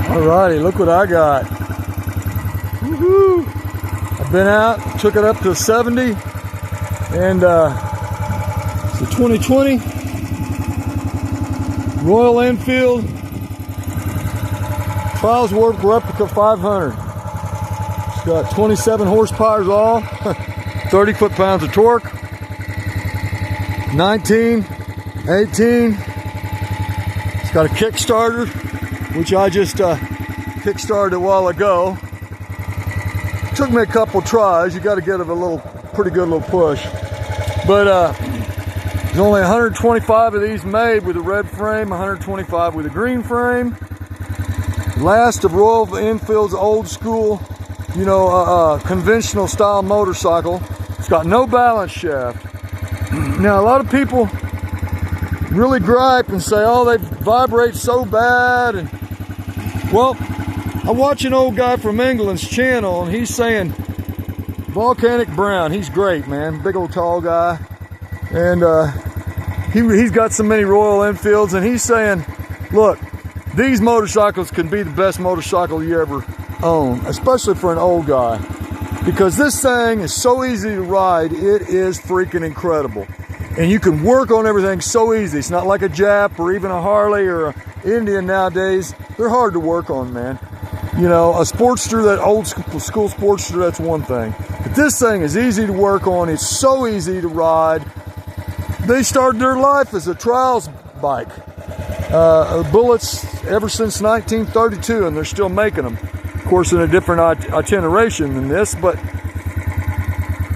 Alrighty, look what I got. Woohoo! I've been out, took it up to 70, and it's a 2020 Royal Enfield Trials Work Replica 500. It's got 27 horsepower all, 30 foot-pounds of torque, 19, 18. It's got a Kickstarter, which I just kickstarted a while ago. Took me a couple tries. You got to give it a pretty good little push. But there's only 125 of these made with a red frame, 125 with a green frame. Last of Royal Enfield's old school, conventional style motorcycle. It's got no balance shaft. Now a lot of people really gripe and say, oh, they vibrate so bad. And well, I watch an old guy from England's channel, and he's saying Volcanic Brown. He's great, man. Big old tall guy. And he's got so many Royal Enfields, and he's saying, look, these motorcycles can be the best motorcycle you ever own, especially for an old guy. Because this thing is so easy to ride, it is freaking incredible. And you can work on everything so easy. It's not like a Jap or even a Harley or an Indian nowadays. They're hard to work on, man. You know, a Sportster, that old school Sportster, that's one thing. But this thing is easy to work on. It's so easy to ride. They started their life as a trials bike. Bullets ever since 1932, and they're still making them. Of course, in a different itineration than this,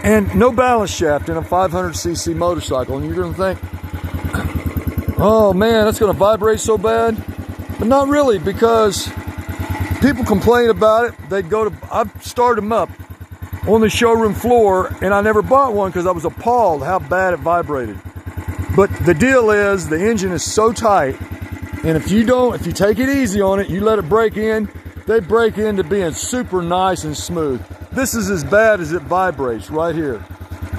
and no balance shaft in a 500cc motorcycle. And you're going to think, oh man, that's going to vibrate so bad. But not really, because people complain about it. I've started them up on the showroom floor, and I never bought one because I was appalled how bad it vibrated. But the deal is, the engine is so tight, and if you take it easy on it, you let it break in, they break into being super nice and smooth. This is as bad as it vibrates right here.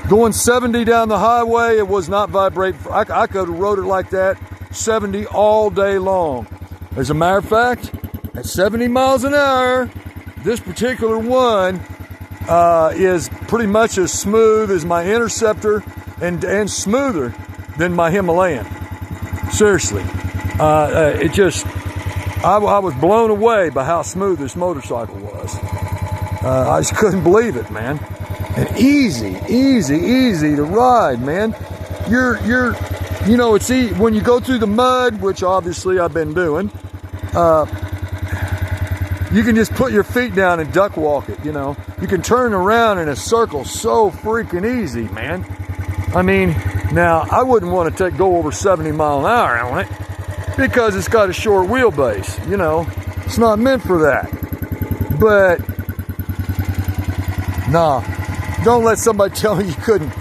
Going 70 down the highway, it was not vibrating. I could have rode it like that 70 all day long. As a matter of fact, at 70 miles an hour, this particular one is pretty much as smooth as my Interceptor and smoother than my Himalayan. Seriously. I was blown away by how smooth this motorcycle was. I just couldn't believe it, man. And easy to ride, man. It's easy when you go through the mud, which obviously I've been doing. You can just put your feet down and duck walk it, You can turn around in a circle so freaking easy, man. I mean, now I wouldn't want to go over 70 mile an hour on it because it's got a short wheelbase, It's not meant for that. But nah, don't let somebody tell you couldn't,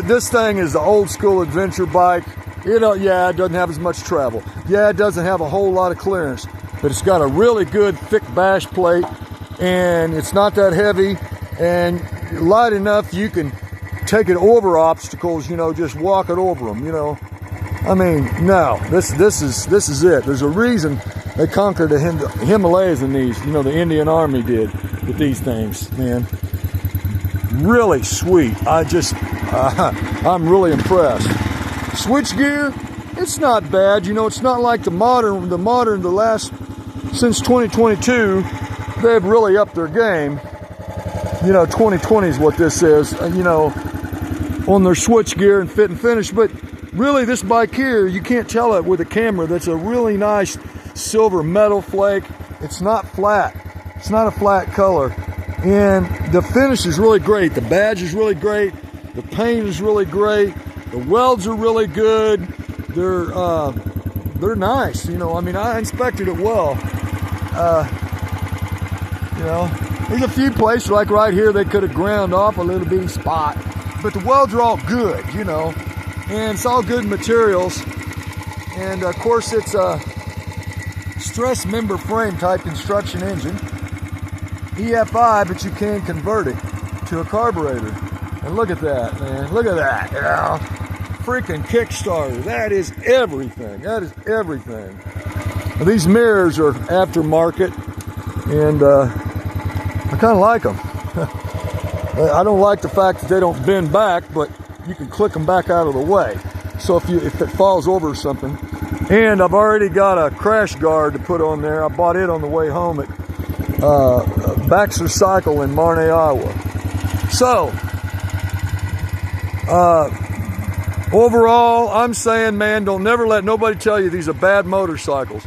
this thing is the old school adventure bike. It doesn't have as much travel. Yeah, it doesn't have a whole lot of clearance, but it's got a really good thick bash plate, and it's not that heavy, and light enough you can take it over obstacles, just walk it over them, I mean, no, this is it. There's a reason they conquered the Himalayas in these, the Indian Army did with these things, man. Really sweet. I'm really impressed. Switch gear, it's not bad. It's not like since 2022, they've really upped their game. 2020 is what this is, on their switch gear and fit and finish. But really, this bike here, you can't tell it with a camera. That's a really nice silver metal flake. It's not flat. It's not a flat color. And the finish is really great. The badge is really great. The paint is really great. The welds are really good. They're nice. I inspected it well. There's a few places, like right here, they could have ground off a little bitty spot. But the welds are all good, and it's all good materials. And of course, it's a stress member frame type construction engine. EFI, but you can convert it to a carburetor. And look at that, man. Look at that. Freaking Kickstarter. That is everything. That is everything. These mirrors are aftermarket, and I kind of like them. I don't like the fact that they don't bend back, but you can click them back out of the way. So if it falls over or something. And I've already got a crash guard to put on there. I bought it on the way home at Baxter Cycle in Marne, Iowa. So, overall, I'm saying, man, don't never let nobody tell you these are bad motorcycles.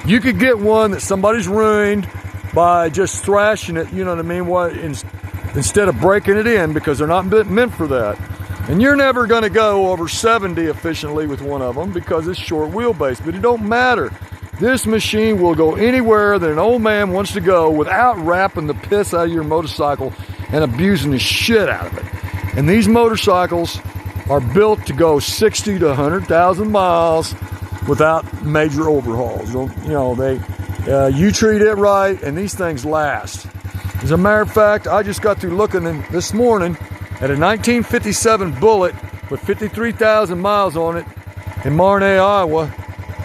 You could get one that somebody's ruined by just thrashing it, you know what I mean, instead of breaking it in, because they're not meant for that. And you're never going to go over 70 efficiently with one of them because it's short wheelbase, but it don't matter. This machine will go anywhere that an old man wants to go without wrapping the piss out of your motorcycle and abusing the shit out of it. And these motorcycles are built to go 60 to 100,000 miles without major overhauls. You know, you treat it right, and these things last. As a matter of fact, I just got through looking this morning at a 1957 Bullet with 53,000 miles on it in Marne, Iowa,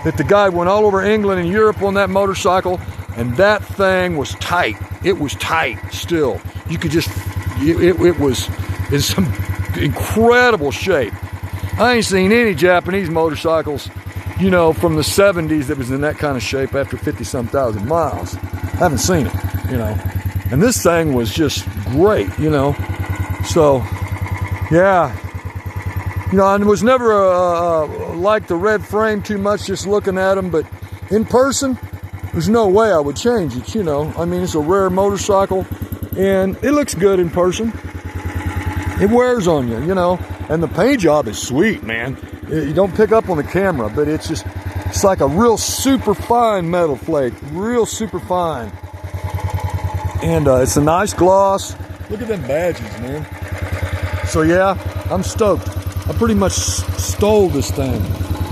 that the guy went all over England and Europe on that motorcycle, and that thing was tight. It was tight still. You could just, it was in some incredible shape. I ain't seen any Japanese motorcycles, you know, from the 70s that was in that kind of shape after 50-some thousand miles. I haven't seen it, you know. And this thing was just great, you know. So, yeah. You know, I was never like the red frame too much just looking at them, but in person, there's no way I would change it, you know. I mean, it's a rare motorcycle, and it looks good in person. It wears on you, you know. And the paint job is sweet, man. You don't pick up on the camera, but it's like a real super fine metal flake, real super fine. And it's a nice gloss. Look at them badges, man. So yeah, I'm stoked. I pretty much stole this thing.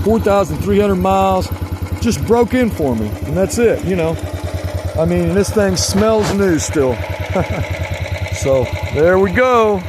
4,300 miles, just broke in for me, and that's it, you know. I mean, this thing smells new still. So there we go.